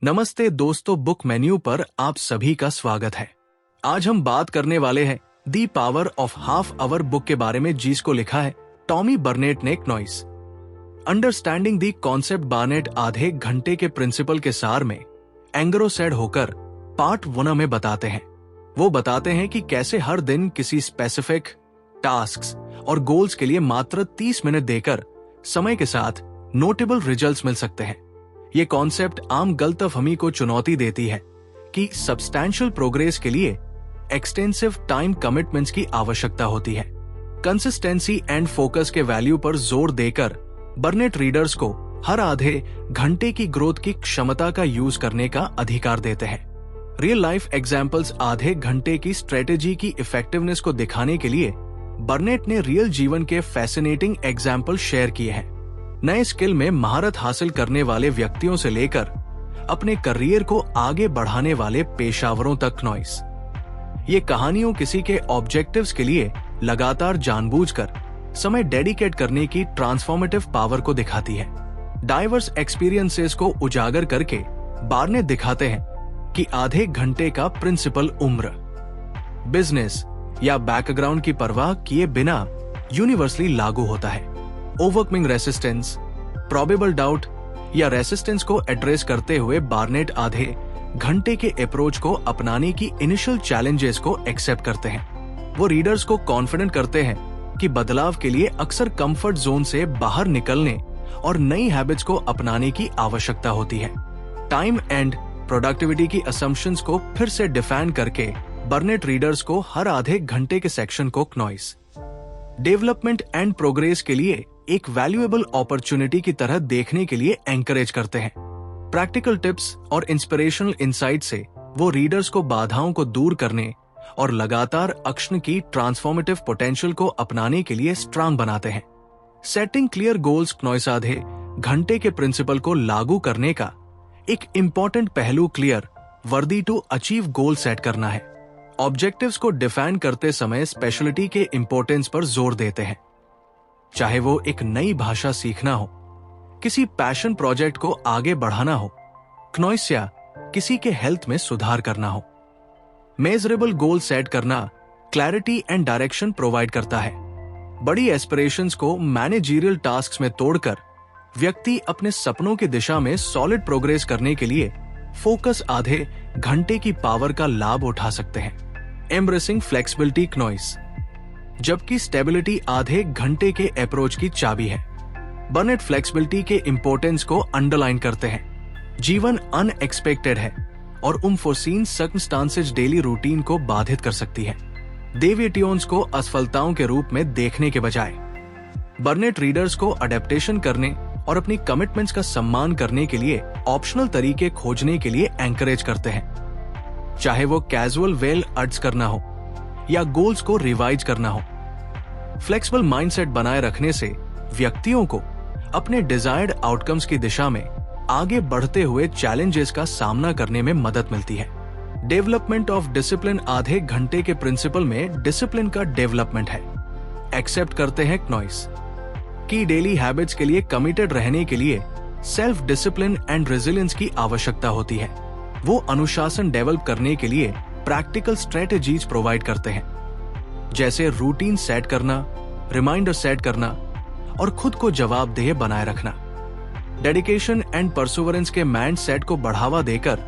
नमस्ते दोस्तों, book menu पर आप सभी का स्वागत है। आज हम बात करने वाले हैं the power of half hour book के बारे में, जिसको लिखा है टॉमी बर्नेट ने क्नॉइस। अंडरस्टैंडिंग दी कॉन्सेप्ट बार्नेट आधे घंटे के प्रिंसिपल के सार में एंग्रोसेड होकर पार्ट 1 में बताते हैं। वो बताते हैं कि कैसे हर दिन किसी स्पेसिफिक टास्क्स और गोल्स के लिए मात्र 30 मिनट देकर समय के साथ नोटेबल रिजल्ट्स मिल सकते हैं। ये कॉन्सेप्ट आम गलतफहमी को चुनौती देती है कि सब्सटैंशियल प्रोग्रेस के लिए एक्सटेंसिव टाइम कमिटमेंट्स की आवश्यकता होती है। कंसिस्टेंसी एंड फोकस के वैल्यू पर जोर देकर बर्नेट रीडर्स को हर आधे घंटे की ग्रोथ की क्षमता का यूज करने का अधिकार देते हैं। रियल लाइफ एग्जाम्पल्स आधे घंटे की स्ट्रेटेजी की इफेक्टिवनेस को दिखाने के लिए बर्नेट ने रियल जीवन के फैसिनेटिंग एग्जाम्पल शेयर किए हैं। नए स्किल में महारत हासिल करने वाले व्यक्तियों से लेकर अपने करियर को आगे बढ़ाने वाले पेशावरों तक क्नॉइस। ये कहानियों किसी के ऑब्जेक्टिव्स के लिए लगातार जानबूझकर समय डेडिकेट करने की ट्रांसफॉर्मेटिव पावर को दिखाती है। डाइवर्स एक्सपीरियंसेस को उजागर करके बार्नेट दिखाते हैं कि आधे घंटे का प्रिंसिपल उम्र, बिजनेस या बैकग्राउंड की परवाह किए बिना यूनिवर्सली लागू होता है। ओवरकमिंग रेसिस्टेंस, प्रोबेबल डाउट या रेसिस्टेंस को एड्रेस करते हुए बार्नेट आधे घंटे के अप्रोच को अपनाने की इनिशियल चैलेंजेस को एक्सेप्ट करते हैं। वो रीडर्स को कॉन्फिडेंट करते हैं कि बदलाव के लिए अक्सर कंफर्ट जोन से बाहर निकलने और नई हैबिट्स को अपनाने की आवश्यकता होती है। टाइम एंड प्रोडक्टिविटी की असम्पशंस को फिर से डिफाइन करके बर्नेट रीडर्स को हर आधे घंटे के सेक्शन को क्नॉइस डेवलपमेंट एंड प्रोग्रेस के लिए एक वैल्यूएबल अपॉर्चुनिटी की तरह देखने के लिए एंकरेज करते हैं। प्रैक्टिकल टिप्स और इंस्पिरेशनल इंसाइट से वो रीडर्स को बाधाओं को दूर करने और लगातार एक्शन की ट्रांसफॉर्मेटिव पोटेंशियल को अपनाने के लिए स्ट्रांग बनाते हैं। सेटिंग क्लियर गोल्स क्नॉइस आधे घंटे के प्रिंसिपल को लागू करने का एक इंपॉर्टेंट पहलू clear worthy to achieve goal set करना है। ऑब्जेक्टिव्स को डिफाइन करते समय स्पेशलिटी के इंपॉर्टेंस पर जोर देते हैं। चाहे वो एक नई भाषा सीखना हो, किसी पैशन प्रोजेक्ट को आगे बढ़ाना हो, क्नॉइस या किसी के हेल्थ में सुधार करना हो। मेजरेबल गोल सेट करना क्लैरिटी एंड डायरेक्शन प्रोवाइड करता है। बड़ी एस्पिरेशंस को मैनेजरियल टास्क्स में तोड़कर व्यक्ति अपने सपनों की दिशा में सॉलिड प्रोग्रेस करने के लिए फोकस आधे घंटे की पावर का लाभ उठा सकते हैं। एम्ब्रेसिंग फ्लेक्सिबिलिटी क्नॉइस, जबकि स्टेबिलिटी आधे घंटे के अप्रोच की चाबी है। बर्नेट फ्लेक्सिबिलिटी के इंपॉर्टेंस को अंडरलाइन करते हैं। जीवन अनएक्सपेक्टेड है और अनफोर्सीन सर्कमस्टांसेस डेली रूटीन को बाधित कर सकती है। डेविएशंस को असफलताओं के रूप में देखने के बजाय बर्नेट रीडर्स को अडेप्टेशन करने और अपनी कमिटमेंट्स का सम्मान करने के लिए ऑप्शनल तरीके खोजने के लिए एंकरेज करते हैं। चाहे वो कैजुअल वेल अर्ज करना हो या गोल्स को रिवाइज करना हो। फ्लेक्सिबल माइंडसेट बनाए रखने से व्यक्तियों को अपने डिजायर्ड आउटकम्स की दिशा में आगे बढ़ते हुए चैलेंजेस का सामना करने में मदद मिलती है। डेवलपमेंट ऑफ डिसिप्लिन आधे घंटे के प्रिंसिपल में डिसिप्लिन का डेवलपमेंट है। एक्सेप्ट करते हैं क्नॉइस की डेली हैबिट्स के लिए कमिटेड रहने के लिए सेल्फ डिसिप्लिन एंड रेजिलियंस की आवश्यकता होती है। वो अनुशासन डेवलप करने के लिए प्रैक्टिकल स्ट्रेटेजीज प्रोवाइड करते हैं, जैसे रूटीन सेट करना, रिमाइंडर सेट करना और खुद को जवाबदेह बनाए रखना। डेडिकेशन एंड परसुवरेंस के माइंड सेट को बढ़ावा देकर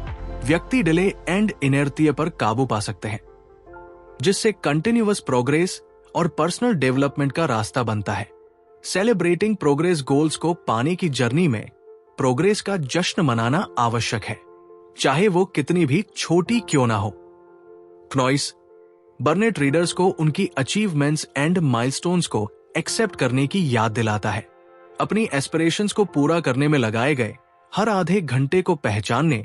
व्यक्ति डिले एंड इनर्टिया पर काबू पा सकते हैं, जिससे कंटिन्यूअस प्रोग्रेस और पर्सनल डेवलपमेंट का रास्ता बनता है। सेलिब्रेटिंग प्रोग्रेस गोल्स को पाने की जर्नी में प्रोग्रेस का जश्न मनाना आवश्यक है, चाहे वो कितनी भी छोटी क्यों ना हो। क्नॉइस बर्नेट रीडर्स को उनकी अचीवमेंट्स एंड माइलस्टोन्स को एक्सेप्ट करने की याद दिलाता है। अपनी एस्पिरेशंस को पूरा करने में लगाए गए हर आधे घंटे को पहचानने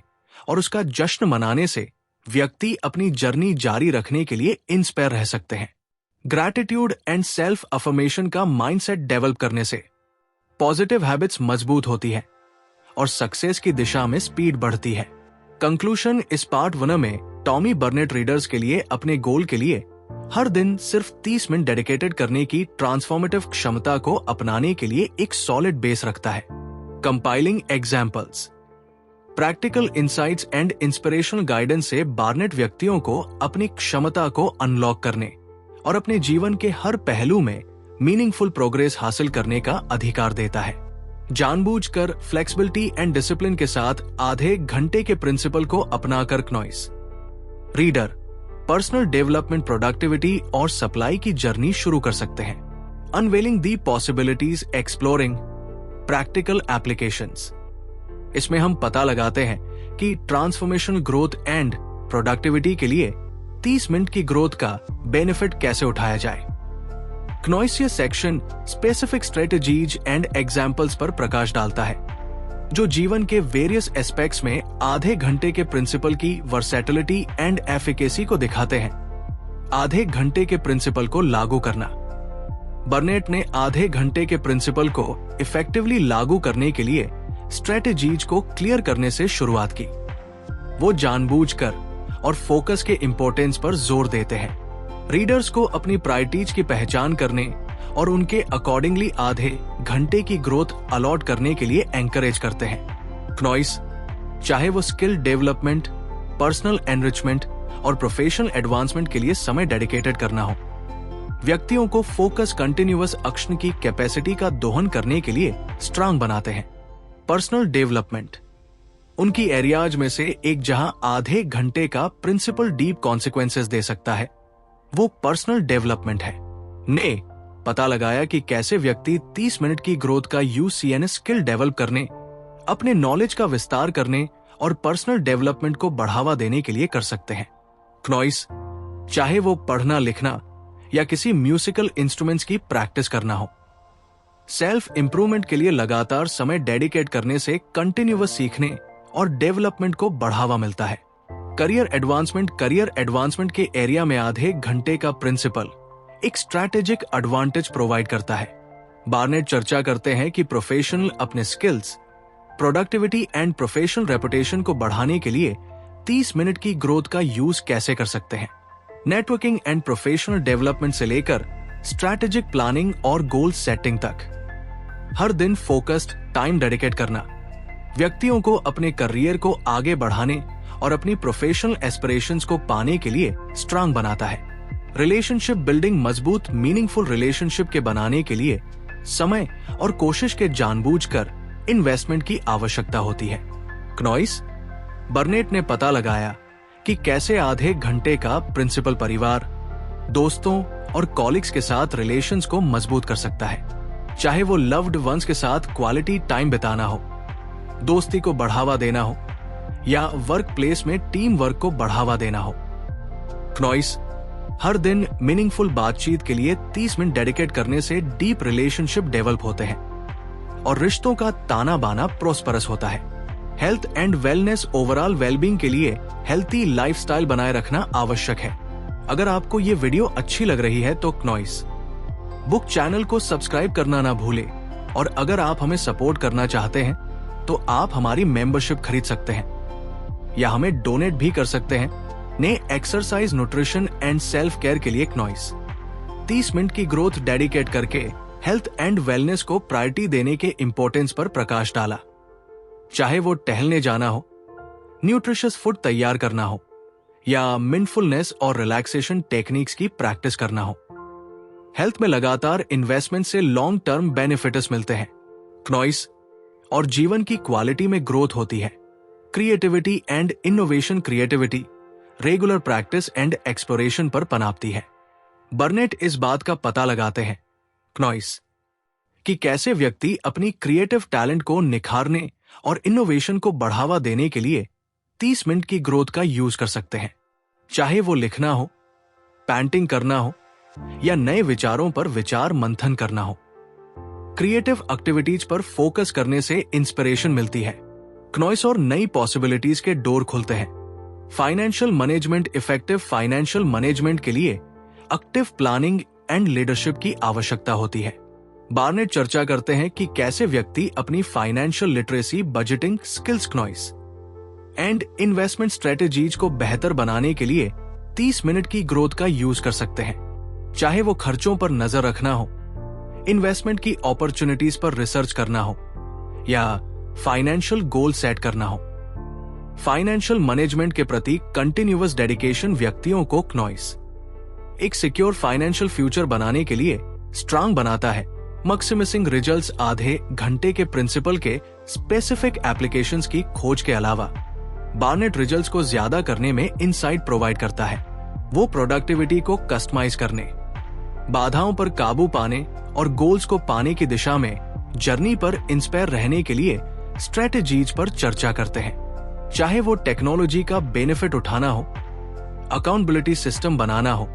और उसका जश्न मनाने से व्यक्ति अपनी जर्नी जारी रखने के लिए इंस्पायर रह सकते हैं। ग्रैटिट्यूड एंड सेल्फ अफर्मेशन का माइंडसेट डेवलप करने से पॉजिटिव हैबिट्स मजबूत होती है और सक्सेस की दिशा में स्पीड बढ़ती है। कंक्लूजन इस पार्ट 1 में टॉमी बर्नेट रीडर्स के लिए अपने गोल के लिए हर दिन सिर्फ 30 मिनट डेडिकेटेड करने की ट्रांसफॉर्मेटिव क्षमता को अपनाने के लिए एक सॉलिड बेस रखता है। Compiling examples, practical insights and inspirational guidance से बार्नेट व्यक्तियों को अपनी क्षमता को अनलॉक करने और अपने जीवन के हर पहलू में मीनिंगफुल प्रोग्रेस हासिल करने का अधिकार देता है। जानबूझकर फ्लेक्सिबिलिटी एंड डिसिप्लिन के साथ आधे घंटे के प्रिंसिपल को अपनाकर क्नॉइस रीडर पर्सनल डेवलपमेंट, प्रोडक्टिविटी और सप्लाई की जर्नी शुरू कर सकते हैं। अनवेलिंग दी पॉसिबिलिटीज, एक्सप्लोरिंग प्रैक्टिकल एप्लीकेशंस। इसमें हम पता लगाते हैं कि ट्रांसफॉर्मेशनल ग्रोथ एंड प्रोडक्टिविटी के लिए 30 मिनट की ग्रोथ का बेनिफिट कैसे उठाया जाए। क्नॉइस ये section specific strategies and examples पर प्रकाश डालता है जो जीवन के वेरियस एस्पेक्ट्स में आधे घंटे के प्रिंसिपल की वर्सेटिलिटी एंड एफिकेसी को दिखाते हैं। आधे घंटे के प्रिंसिपल को लागू करना। बर्नेट ने आधे घंटे के प्रिंसिपल को इफेक्टिवली लागू करने के लिए स्ट्रेटेजीज को क्लियर करने से शुरुआत की। वो जानबूझकर और फोकस के इंपॉर्टेंस पर जोर देते हैं। रीडर्स को अपनी प्रायोरिटीज की पहचान करने और उनके अकॉर्डिंगली आधे घंटे की ग्रोथ अलॉट करने के लिए एंकरेज करते हैं। क्नॉइस चाहे वो स्किल डेवलपमेंट, पर्सनल एनरिचमेंट और प्रोफेशनल एडवांसमेंट के लिए समय डेडिकेटेड करना हो, व्यक्तियों को फोकस कंटिन्यूअस एक्शन की कैपेसिटी का दोहन करने के लिए स्ट्रांग बनाते हैं। पर्सनल डेवलपमेंट उनकी एरियाज में से एक जहां आधे घंटे का प्रिंसिपल डीप कॉन्सिक्वेंसेस दे सकता है, वो पर्सनल डेवलपमेंट है। ने पता लगाया कि कैसे व्यक्ति 30 मिनट की ग्रोथ का यूसीएन स्किल डेवलप करने, अपने नॉलेज का विस्तार करने और पर्सनल डेवलपमेंट को बढ़ावा देने के लिए कर सकते हैं। क्नॉइस चाहे वो पढ़ना, लिखना या किसी म्यूजिकल इंस्ट्रूमेंट्स की प्रैक्टिस करना हो, सेल्फ इंप्रूवमेंट के लिए लगातार समय डेडिकेट करने से कंटिन्यूअस सीखने और डेवलपमेंट को बढ़ावा मिलता है। करियर एडवांसमेंट के एरिया में आधे घंटे का प्रिंसिपल एक स्ट्रैटेजिक एडवांटेज प्रोवाइड करता है। बार्नेट चर्चा करते हैं कि प्रोफेशनल अपने skills, productivity and professional reputation को बढ़ाने के लिए 30 मिनट की ग्रोथ का यूज कैसे कर सकते हैं। नेटवर्किंग एंड प्रोफेशनल डेवलपमेंट से लेकर स्ट्रैटेजिक प्लानिंग और गोल सेटिंग तक हर दिन फोकस्ड टाइम डेडिकेट करना व्यक्तियों को अपने करियर को आगे बढ़ाने और अपनी प्रोफेशनल एस्पिरेशंस को पाने के लिए स्ट्रांग बनाता है। रिलेशनशिप बिल्डिंग मजबूत मीनिंगफुल रिलेशनशिप के बनाने के लिए समय और कोशिश के जानबूझकर इन्वेस्टमेंट की आवश्यकता होती है। क्नॉइस बर्नेट ने पता लगाया कि कैसे आधे घंटे का प्रिंसिपल परिवार, दोस्तों और कॉलिग्स के साथ रिलेशंस को मजबूत कर सकता है। चाहे वो लव्ड वंस के साथ क्वालिटी टाइम बिताना हो, दोस्ती को बढ़ावा देना हो या वर्क प्लेस में टीम वर्क को बढ़ावा देना हो। क्नॉइस हर दिन मीनिंगफुल बातचीत के लिए 30 मिनट डेडिकेट करने से डीप रिलेशनशिप डेवलप होते हैं और रिश्तों का ताना बाना प्रोस्परस होता है। Health and wellness overall wellbeing के लिए हेल्थी लाइफस्टाइल बनाए रखना आवश्यक है। अगर आपको ये वीडियो अच्छी लग रही है तो क्नॉइस बुक चैनल को सब्सक्राइब करना ना भूले और अगर आप हमें सपोर्ट करना चाहते हैं तो आप हमारी मेंबरशिप खरीद सकते हैं या हमें डोनेट भी कर सकते हैं। ने exercise, nutrition and self care के लिए क्नॉइस 30 मिनट की ग्रोथ डेडिकेट करके हेल्थ एंड वेलनेस को प्रायोरिटी देने के इंपॉर्टेंस पर प्रकाश डाला। चाहे वो टहलने जाना हो, न्यूट्रिशियस फूड तैयार करना हो या मिंडफुलनेस और रिलैक्सेशन टेक्निक्स की प्रैक्टिस करना हो, हेल्थ में लगातार इन्वेस्टमेंट से लॉन्ग टर्म बेनिफिट्स मिलते हैं। क्नॉइस और जीवन की क्वालिटी में ग्रोथ होती है। Creativity and innovation creativity regular practice and exploration पर पनापती है। बर्नेट इस बात का पता लगाते हैं क्नॉइस कि कैसे व्यक्ति अपनी क्रिएटिव टैलेंट को निखारने और इनोवेशन को बढ़ावा देने के लिए 30 मिनट की ग्रोथ का यूज कर सकते हैं। चाहे वो लिखना हो, पेंटिंग करना हो या नए विचारों पर विचार मंथन करना हो, क्रिएटिव एक्टिविटीज पर फोकस करने से इंस्पिरेशन मिलती है। क्नॉइस और नई पॉसिबिलिटीज के डोर खुलते हैं। Financial management effective financial management के लिए एक्टिव प्लानिंग एंड लीडरशिप की आवश्यकता होती है। बार्नेट चर्चा करते हैं कि कैसे व्यक्ति अपनी फाइनेंशियल लिटरेसी, बजटिंग स्किल्स, क्नॉइस एंड इन्वेस्टमेंट स्ट्रेटेजीज को बेहतर बनाने के लिए 30 मिनट की ग्रोथ का यूज कर सकते हैं। चाहे वो खर्चों पर नजर रखना हो, इन्वेस्टमेंट की अपॉर्चुनिटीज पर रिसर्च करना हो या फाइनेंशियल गोल सेट करना हो, फाइनेंशियल मैनेजमेंट के प्रति कंटिन्यूअस डेडिकेशन व्यक्तियों को क्नॉइस एक सिक्योर फाइनेंशियल फ्यूचर बनाने के लिए स्ट्रांग बनाता है। मैक्सिमाइजिंग रिजल्ट्स आधे घंटे के प्रिंसिपल के स्पेसिफिक एप्लीकेशंस की खोज के अलावा बार्नेट रिजल्ट्स को ज्यादा करने में इनसाइट प्रोवाइड करता है। वो प्रोडक्टिविटी को कस्टमाइज करने, बाधाओं पर काबू पाने और गोल्स को पाने की दिशा में जर्नी पर इंस्पायर रहने के लिए स्ट्रेटेजीज पर चर्चा करते हैं। चाहे वो टेक्नोलॉजी का बेनिफिट उठाना हो, अकाउंटेबिलिटी सिस्टम बनाना हो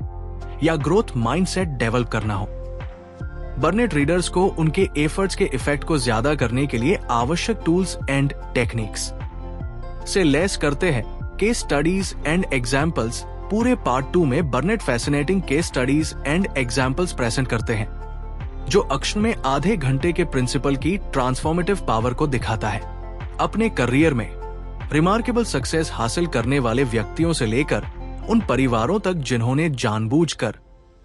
या ग्रोथ माइंडसेट डेवलप करना हो, बर्नेट रीडर्स को उनके एफर्ट्स के इफेक्ट को ज्यादा करने के लिए आवश्यक टूल्स एंड टेक्निक्स से लेस करते हैं। केस स्टडीज एंड एग्जाम्पल्स पूरे पार्ट 2 में बर्नेट fascinating case studies and examples present करते हैं, जो अक्षर में आधे घंटे के प्रिंसिपल की ट्रांसफॉर्मेटिव पावर को दिखाता है। अपने करियर में रिमार्केबल सक्सेस हासिल करने वाले व्यक्तियों से लेकर उन परिवारों तक जिन्होंने जानबूझकर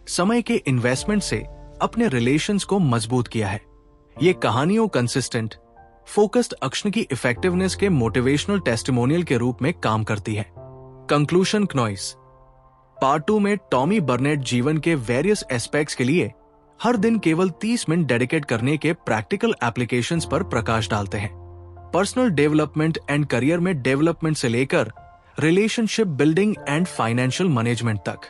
समय के इन्वेस्टमेंट से अपने रिलेशंस को मजबूत किया है, ये कहानियों कंसिस्टेंट फोकस्ड एक्शन की इफेक्टिवनेस के मोटिवेशनल टेस्टिमोनियल के रूप में काम करती है। कंक्लूजन क्नॉइस पार्ट 2 में टॉमी बर्नेट जीवन के वेरियस एस्पेक्ट्स के लिए हर दिन केवल 30 मिनट डेडिकेट करने के प्रैक्टिकल एप्लीकेशंस पर प्रकाश डालते हैं। पर्सनल डेवलपमेंट एंड करियर में डेवलपमेंट से लेकर relationship building and financial management तक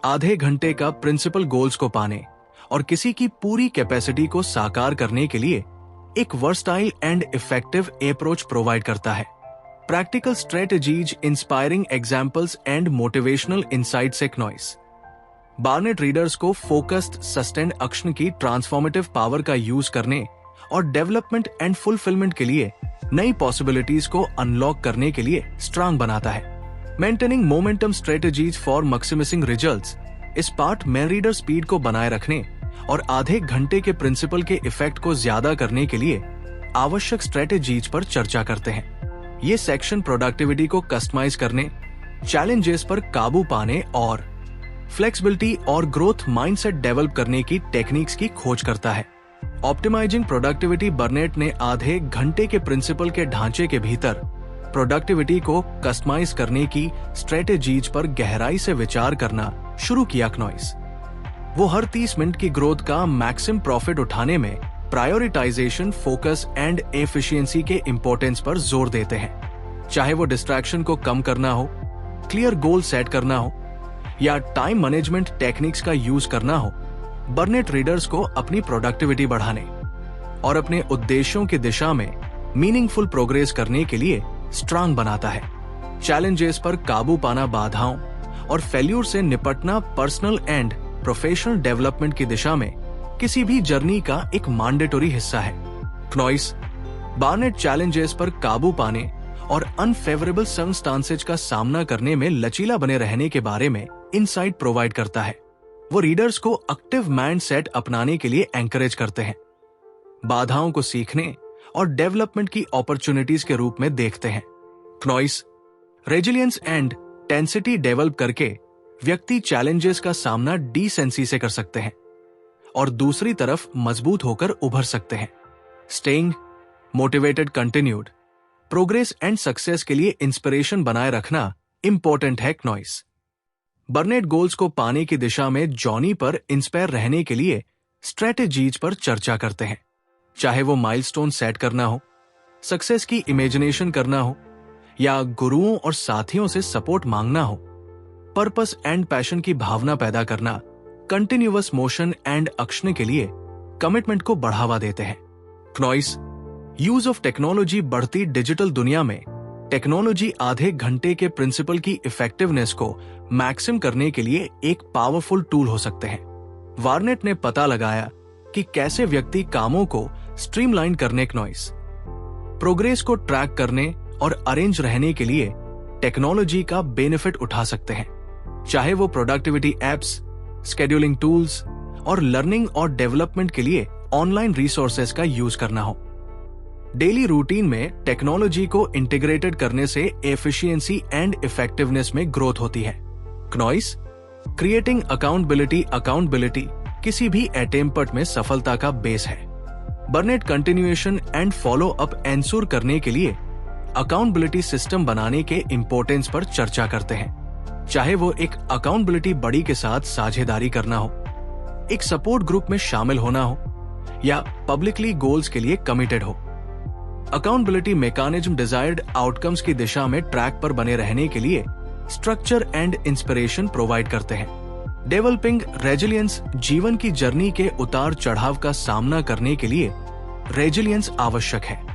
आधे घंटे का प्रिंसिपल गोल्स को पाने और किसी की पूरी कैपेसिटी को साकार करने के लिए एक versatile and effective approach provide करता है। Practical strategies, inspiring examples and motivational insight से क्नॉइस बार्नेट रीडर्स को फोकस्ड सस्टेन्ड एक्शन की ट्रांसफॉर्मेटिव पावर का यूज करने और डेवलपमेंट एंड फुलफिलमेंट के लिए नई पॉसिबिलिटीज को अनलॉक करने के लिए स्ट्रांग बनाता है। Maintaining momentum strategies for maximising results इस पार्ट में रीडर स्पीड को बनाए रखने और आधे घंटे के प्रिंसिपल के इफेक्ट को ज्यादा करने के लिए आवश्यक स्ट्रेटेजीज पर चर्चा करते हैं। ये सेक्शन प्रोडक्टिविटी को कस्टमाइज करने, चैलेंजेस पर काबू पाने और फ्लेक्सिबिलिटी और ग्रोथ माइंडसेट डेवलप करने की टेक्निक्स की खोज करता है। ऑप्टिमाइजिंग प्रोडक्टिविटी बर्नेट ने आधे घंटे के प्रिंसिपल के ढांचे के भीतर प्रोडक्टिविटी को कस्टमाइज करने की स्ट्रेटेजीज पर गहराई से विचार करना शुरू किया। क्नॉइस वो हर 30 मिनट की ग्रोथ का मैक्सिमम प्रॉफिट उठाने में प्रायोरिटाइजेशन, फोकस एंड एफिशिएंसी के इंपॉर्टेंस पर जोर देते हैं। चाहे वो डिस्ट्रैक्शन को कम करना हो, क्लियर गोल सेट करना हो या टाइम मैनेजमेंट टेक्निक्स का यूज करना हो, बर्नेट रीडर्स को अपनी प्रोडक्टिविटी बढ़ाने और अपने उद्देश्यों की दिशा में मीनिंगफुल प्रोग्रेस करने के लिए स्ट्रांग बनाता है। चैलेंजेस पर काबू पाना, बाधाओं और फेल्यूर से निपटना पर्सनल एंड प्रोफेशनल डेवलपमेंट की दिशा में किसी भी जर्नी का एक मैंडेटरी हिस्सा है। क्नॉइस बार्नेट चैलेंजेस पर काबू पाने और अनफेवरेबल सर्कमस्टांसेस का सामना करने में लचीला बने रहने के बारे में इनसाइट प्रोवाइड करता है। वो रीडर्स को एक्टिव माइंडसेट अपनाने के लिए एंकरेज करते हैं, बाधाओं को सीखने और डेवलपमेंट की अपॉर्चुनिटीज के रूप में देखते हैं। क्नॉइस रेजिलियंस एंड टेंसिटी डेवलप करके व्यक्ति चैलेंजेस का सामना डिसेंसी से कर सकते हैं और दूसरी तरफ मजबूत होकर उभर सकते हैं। Staying motivated, continued progress and success के लिए इंस्पिरेशन बनाए रखना इंपॉर्टेंट है। क्नॉइस बर्नेट गोल्स को पाने की दिशा में जॉनी पर इंस्पायर रहने के लिए स्ट्रेटेजीज पर चर्चा करते हैं। चाहे वो माइलस्टोन सेट करना हो, सक्सेस की इमेजिनेशन करना हो या गुरुओं और साथियों से सपोर्ट मांगना हो, पर्पस एंड पैशन की भावना पैदा करना कंटिन्यूअस मोशन एंड एक्शन के लिए कमिटमेंट को बढ़ावा देते हैं। क्नॉइस यूज ऑफ टेक्नोलॉजी बढ़ती डिजिटल दुनिया में टेक्नोलॉजी आधे घंटे के प्रिंसिपल की इफेक्टिवनेस को मैक्सिम करने के लिए एक पावरफुल टूल हो सकते हैं। बार्नेट ने पता लगाया कि कैसे व्यक्ति कामों को स्ट्रीमलाइन करने, क्नॉइस प्रोग्रेस को ट्रैक करने और अरेंज रहने के लिए टेक्नोलॉजी का बेनिफिट उठा सकते हैं। चाहे वो प्रोडक्टिविटी एप्स, शेड्यूलिंग टूल्स और लर्निंग और डेवलपमेंट के लिए ऑनलाइन रिसोर्सेज का यूज करना हो। डेली रूटीन में टेक्नोलॉजी को इंटीग्रेटेड करने से एफिशिएंसी एंड इफेक्टिवनेस में ग्रोथ होती है। क्नॉइस क्रिएटिंग अकाउंटेबिलिटी किसी भी अटेम्प्ट में सफलता का बेस है। बर्नेट continuation and follow up ensure करने के लिए अकाउंटेबिलिटी सिस्टम बनाने के इम्पोर्टेंस पर चर्चा करते हैं, चाहे वो एक अकाउंटेबिलिटी बडी के साथ साझेदारी करना हो, एक सपोर्ट ग्रुप में शामिल होना हो या पब्लिकली गोल्स के लिए कमिटेड हो। अकाउंटेबिलिटी मैकेनिज्म डिजायर्ड आउटकम्स की दिशा में ट्रैक पर बने रहने के लिए स्ट्रक्चर एंड इंस्पिरेशन प्रोवाइड करते हैं। डेवलपिंग रेजिलियंस जीवन की जर्नी के उतार चढ़ाव का सामना करने के लिए रेजिलियंस आवश्यक है।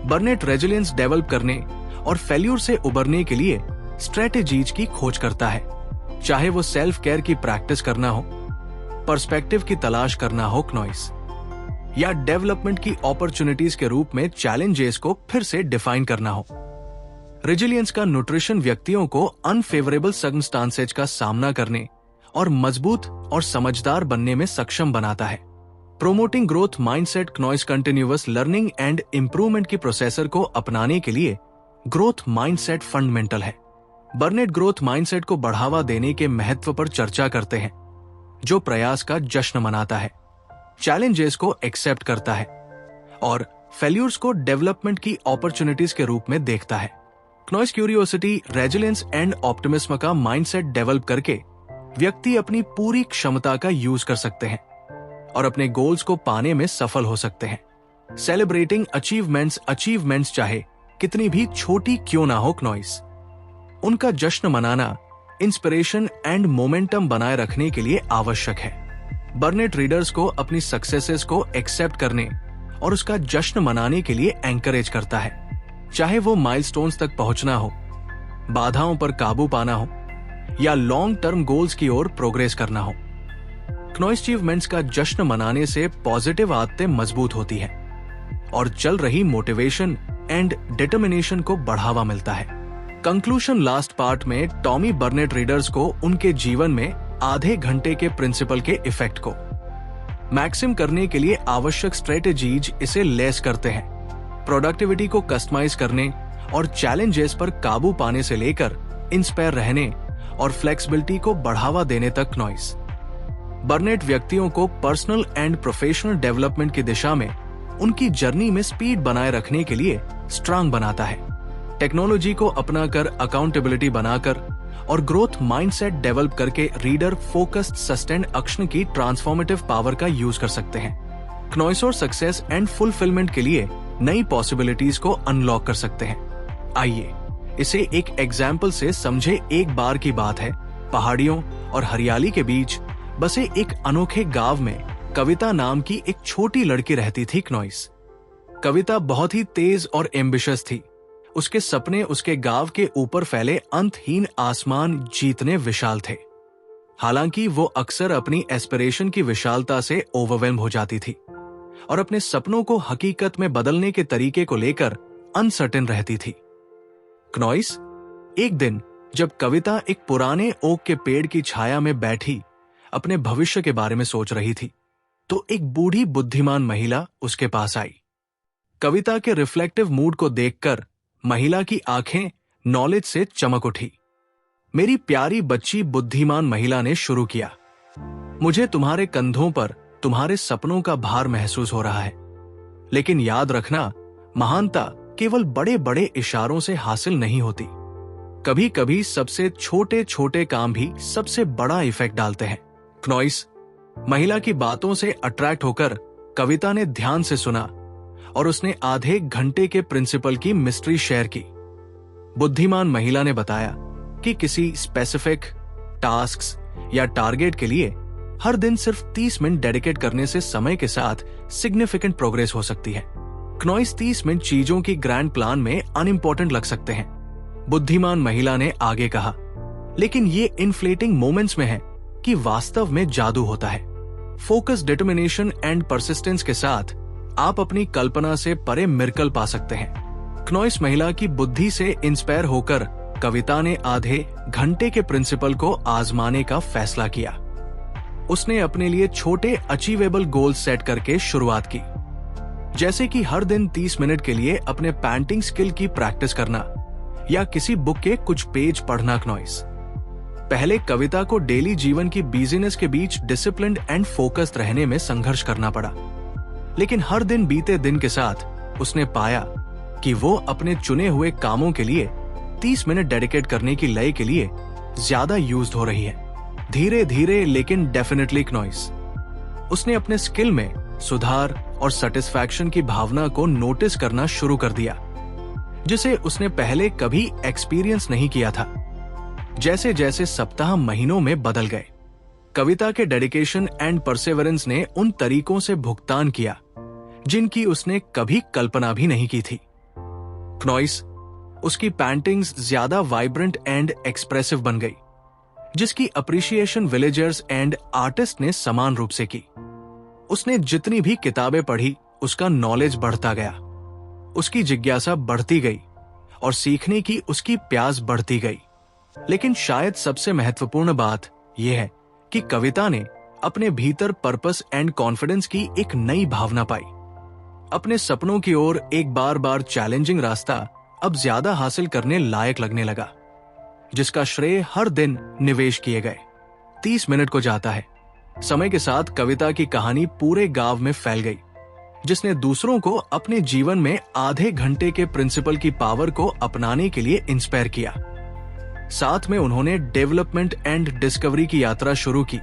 बर्नेट रेजिलियंस डेवलप करने और फेल्यूर से उबरने के लिए स्ट्रेटेजीज की खोज करता है, चाहे वो सेल्फ केयर की प्रैक्टिस करना हो, पर्सपेक्टिव की तलाश करना हो क्नॉइस, या डेवलपमेंट की अपॉर्चुनिटीज के रूप में चैलेंजेस को फिर से डिफाइन करना हो। रेजिलियंस का न्यूट्रिशन व्यक्तियों को अनफेवरेबल सर्कमस्टांसेस का सामना करने और मजबूत और समझदार बनने में सक्षम बनाता है। प्रोमोटिंग ग्रोथ माइंडसेट क्नॉइस कंटिन्यूअस लर्निंग एंड इंप्रूवमेंट की प्रोसेसर को अपनाने के लिए ग्रोथ माइंडसेट फंडामेंटल है। बर्नेट ग्रोथ माइंडसेट को बढ़ावा देने के महत्व पर चर्चा करते हैं, जो प्रयास का जश्न मनाता है, चैलेंजेस को एक्सेप्ट करता है और फेल्यूर्स को डेवलपमेंट की अपॉर्चुनिटीज के रूप में देखता है। क्नॉइस क्यूरियोसिटी, रेजिलियंस एंड ऑप्टिमिज्म का माइंडसेट डेवलप करके व्यक्ति अपनी पूरी क्षमता का यूज कर सकते हैं और अपने गोल्स को पाने में सफल हो सकते हैं। सेलिब्रेटिंग अचीवमेंट्स चाहे कितनी भी छोटी क्यों ना हो क्नॉइस, उनका जश्न मनाना इंस्पिरेशन एंड मोमेंटम बनाए रखने के लिए आवश्यक है। बर्नेट रीडर्स को अपनी सक्सेसेस को एक्सेप्ट करने और उसका जश्न मनाने के लिए एंकरेज करता है, चाहे वो माइलस्टोन्स तक पहुंचना हो, बाधाओं पर काबू पाना हो या लॉन्ग टर्म गोल्स की ओर प्रोग्रेस करना हो। क्नॉइस अचीवमेंट्स का जश्न मनाने से पॉजिटिव आदतें मजबूत होती हैं और चल रही मोटिवेशन एंड डिटर्मिनेशन को बढ़ावा मिलता है। कंक्लूजन लास्ट पार्ट में टॉमी बर्नेट रीडर्स को उनके जीवन में आधे घंटे के प्रिंसिपल के इफेक्ट को मैक्सिम करने के लिए आवश्यक स्ट्रेटेजीज इसे लेस करते हैं। प्रोडक्टिविटी को कस्टमाइज करने और चैलेंजेस पर काबू पाने से लेकर इंस्पायर रहने और फ्लेक्सिबिलिटी को बढ़ावा देने तक क्नॉइस बर्नेट व्यक्तियों को पर्सनल एंड प्रोफेशनल डेवलपमेंट की दिशा में उनकी जर्नी में स्पीड बनाए रखने के लिए स्ट्रांग बनाता है। टेक्नोलॉजी को अपनाकर अकाउंटेबिलिटी बनाकर और ग्रोथ माइंडसेट डेवलप करके रीडर फोकस्ड सस्टेन्ड एक्शन की ट्रांसफॉर्मेटिव पावर का यूज कर सकते हैं। क्नॉइस और सक्सेस एंड फुलफिलमेंट के लिए नई पॉसिबिलिटीज को अनलॉक कर सकते हैं। आइए इसे एक एग्जाम्पल से समझे। एक बार की बात है, पहाड़ियों और हरियाली के बीच बसे एक अनोखे गांव में कविता नाम की एक छोटी लड़की रहती थी क्नॉइस। कविता बहुत ही तेज और एम्बिशियस थी। उसके सपने उसके गांव के ऊपर फैले अंतहीन आसमान जीतने विशाल थे। हालांकि वो अक्सर अपनी एस्पिरेशन की विशालता से ओवरवेल्म हो जाती थी और अपने सपनों को हकीकत में बदलने के तरीके को लेकर अनसर्टेन रहती थी। क्नॉइस एक दिन जब कविता एक पुराने ओक के पेड़ की छाया में बैठी अपने भविष्य के बारे में सोच रही थी, तो एक बूढ़ी बुद्धिमान महिला उसके पास आई। कविता के रिफ्लेक्टिव मूड को देखकर महिला की आंखें नॉलेज से चमक उठी। मेरी प्यारी बच्ची, बुद्धिमान महिला ने शुरू किया, मुझे तुम्हारे कंधों पर तुम्हारे सपनों का भार महसूस हो रहा है, लेकिन याद रखना, महानता केवल बड़े बड़े इशारों से हासिल नहीं होती। कभी कभी सबसे छोटे छोटे काम भी सबसे बड़ा इफेक्ट डालते हैं। क्नॉइस महिला की बातों से अट्रैक्ट होकर कविता ने ध्यान से सुना और उसने आधे घंटे के प्रिंसिपल की मिस्ट्री शेयर की। बुद्धिमान महिला ने बताया कि किसी स्पेसिफिक टास्क्स या टारगेट के लिए हर दिन सिर्फ 30 मिनट डेडिकेट करने से समय के साथ सिग्निफिकेंट प्रोग्रेस हो सकती है। क्नॉइस 30 मिनट चीजों की ग्रैंड प्लान में अनइम्पोर्टेंट लग सकते हैं, बुद्धिमान महिला ने आगे कहा, लेकिन ये इन्फ्लेटिंग मोमेंट्स में है कि वास्तव में जादू होता है। फोकस, डिटर्मिनेशन एंड परसिस्टेंस के साथ आप अपनी कल्पना से परे मिरेकल पा सकते हैं। क्नॉइस महिला की बुद्धि से इंस्पायर होकर कविता ने आधे घंटे के प्रिंसिपल को आजमाने का फैसला किया। उसने अपने लिए छोटे अचीवेबल गोल सेट करके शुरुआत की, जैसे कि हर दिन 30 मिनट के लिए अपने पेंटिंग स्किल की प्रैक्टिस करना या किसी बुक के कुछ पेज पढ़ना। क्नॉइस पहले कविता को डेली जीवन की बिजीनेस के बीच डिसिप्लिन्ड एंड फोकस्ड रहने में संघर्ष करना पड़ा, लेकिन हर दिन बीते दिन के साथ उसने पाया कि वो अपने चुने हुए कामों के लिए 30 मिनट डेडिकेट करने की लय के लिए ज्यादा यूज्ड हो रही है। धीरे धीरे लेकिन डेफिनेटली नॉइस। उसने अपने स्किल में सुधार और सेटिस्फैक्शन की भावना को नोटिस करना शुरू कर दिया, जिसे उसने पहले कभी एक्सपीरियंस नहीं किया था। जैसे जैसे सप्ताह महीनों में बदल गए, कविता के डेडिकेशन एंड परसेवरेंस ने उन तरीकों से भुगतान किया जिनकी उसने कभी कल्पना भी नहीं की थी। नॉइस, उसकी पेंटिंग्स ज्यादा वाइब्रेंट एंड एक्सप्रेसिव बन गई, जिसकी अप्रिशिएशन विलेजर्स एंड आर्टिस्ट ने समान रूप से की। उसने जितनी भी किताबें पढ़ी, उसका नॉलेज बढ़ता गया, उसकी जिज्ञासा बढ़ती गई और सीखने की उसकी प्यास बढ़ती गई। लेकिन शायद सबसे महत्वपूर्ण बात यह है कि कविता ने अपने भीतर पर्पस एंड कॉन्फिडेंस की एक नई भावना पाई। अपने सपनों की ओर एक बार बार चैलेंजिंग रास्ता अब ज्यादा हासिल करने लायक लगने लगा, जिसका श्रेय हर दिन निवेश किए गए 30 मिनट को जाता है। समय के साथ कविता की कहानी पूरे गांव में फैल गई, जिसने दूसरों को अपने जीवन में आधे घंटे के प्रिंसिपल की पावर को अपनाने के लिए इंस्पायर किया। साथ में उन्होंने डेवलपमेंट एंड डिस्कवरी की यात्रा शुरू की,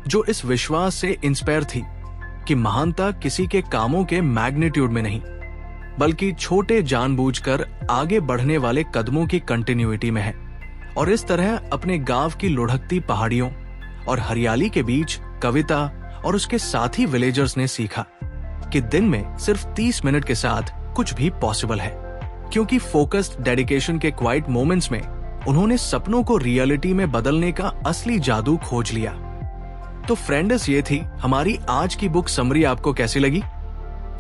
जो इस विश्वास से इंस्पायर थी कि महानता किसी के कामों के मैग्नीट्यूड में नहीं, बल्कि छोटे जानबूझकर आगे बढ़ने वाले कदमों की कंटिन्यूटी में है। और इस तरह अपने गांव की लुढ़कती पहाड़ियों और हरियाली के बीच कविता और उसके साथी विलेजर्स ने सीखा कि दिन में सिर्फ 30 मिनट के साथ कुछ भी पॉसिबल है, क्योंकि फोकस्ड डेडिकेशन के क्वाइट मोमेंट्स में उन्होंने सपनों को रियलिटी में बदलने का असली जादू खोज लिया। तो फ्रेंड्स, ये थी हमारी आज की बुक समरी। आपको कैसी लगी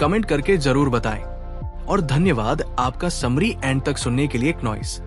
कमेंट करके जरूर बताएं। और धन्यवाद आपका समरी एंड तक सुनने के लिए नॉइस।